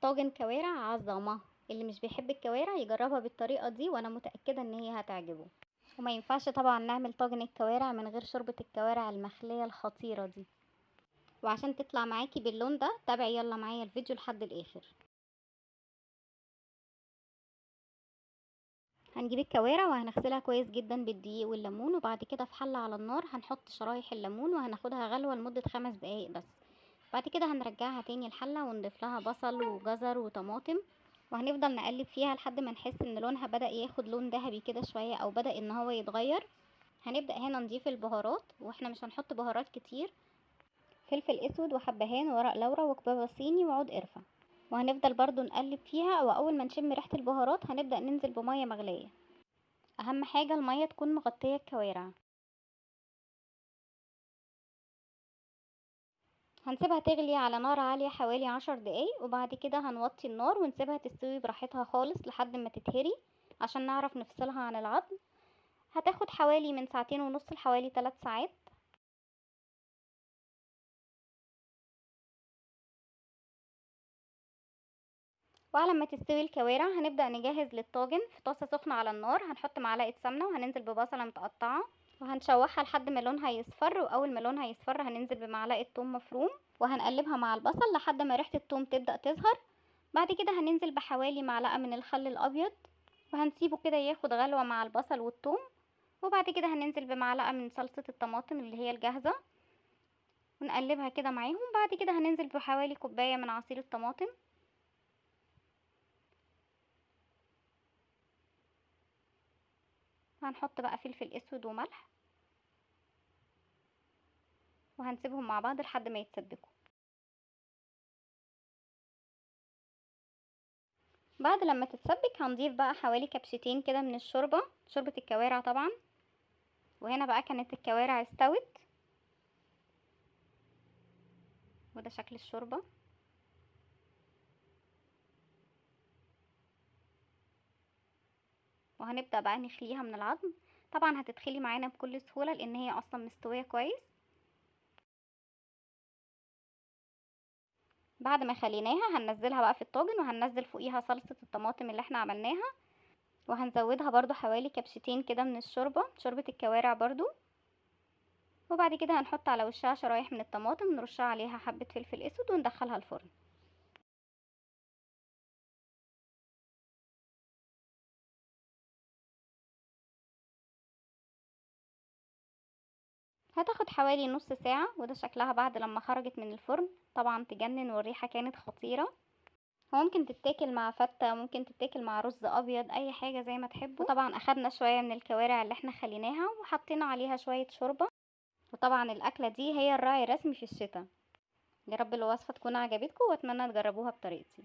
طاجن كوارع عظمه. اللي مش بيحب الكوارع يجربها بالطريقه دي، وانا متاكده ان هي هتعجبه. وما ينفعش طبعا نعمل طاجن الكوارع من غير شوربه الكوارع المخليه الخطيره دي. وعشان تطلع معاكي باللون ده تابعي يلا معايا الفيديو لحد الاخر. هنجيب الكوارع وهنغسلها كويس جدا بالدقيق والليمون، وبعد كده في حله على النار هنحط شرايح الليمون وهناخدها غلوه لمده 5 دقايق بس. بعد كده هنرجعها تاني الحله ونضيف لها بصل وجزر وطماطم، وهنفضل نقلب فيها لحد ما نحس ان لونها بدأ ياخد لون ذهبي كده شويه او بدأ ان هو يتغير. هنبدأ هنا نضيف البهارات، واحنا مش هنحط بهارات كتير. فلفل اسود وحبهان وورق لورا وكبابة صيني وعود قرفة. وهنفضل برضو نقلب فيها، واول ما نشم ريحة البهارات هنبدأ ننزل بمية مغلية. اهم حاجة المية تكون مغطية الكوارع. هنسيبها تغلي على نار عالية حوالي 10 دقايق، وبعد كده هنوطي النار ونسيبها تستوي براحتها خالص لحد ما تتهري عشان نعرف نفصلها عن العظم. هتاخد حوالي من 2.5 ساعات لحوالي 3 ساعات. وعلى ما تستوي الكوارع هنبدأ نجهز للطاجن. في طاسة سخنة على النار هنحط معلقة سمنة وهننزل ببصلة متقطعة وهنشوحها لحد ما لونها يصفر، واول ما لونها يصفر هننزل بمعلقة توم مفروم وهنقلبها مع البصل لحد ما ريحة التوم تبدأ تظهر. بعد كده هننزل بحوالي معلقة من الخل الابيض وهنسيبه كده ياخد غلوة مع البصل والثوم. وبعد كده هننزل بمعلقة من صلصة الطماطم اللي هي الجاهزة ونقلبها كده معاهم. بعد كده هننزل بحوالي كوباية من عصير الطماطم. هنحط بقى فلفل اسود وملح وهنسيبهم مع بعض لحد ما يتسبكوا. بعد لما تتسبك هنضيف بقى حوالي كبشتين كده من الشوربة، شوربة الكوارع طبعا. وهنا بقى كانت الكوارع استوت، وده شكل الشوربة. وهنبدأ بقى نخليها من العظم. طبعا هتتخلي معانا بكل سهولة لان هي اصلا مستوية كويس. بعد ما خليناها هننزلها بقى في الطاجن وهننزل فوقيها صلصة الطماطم اللي احنا عملناها، وهنزودها برضو حوالي كبشتين كده من الشوربة، شوربة الكوارع برضو. وبعد كده هنحط على وشها شرايح من الطماطم نرشها عليها حبة فلفل اسود وندخلها الفرن. هتاخد حوالي نص ساعة، وده شكلها بعد لما خرجت من الفرن. طبعا تجنن والريحة كانت خطيرة. وممكن تتاكل مع فتة، ممكن تتاكل مع رز ابيض، اي حاجة زي ما تحبوا. وطبعا اخدنا شوية من الكوارع اللي احنا خليناها وحطينا عليها شوية شوربة. وطبعا الاكلة دي هي الراعي الرسمي في الشتاء. يا رب الوصفة تكون عجبتكم واتمنى تجربوها بطريقتي.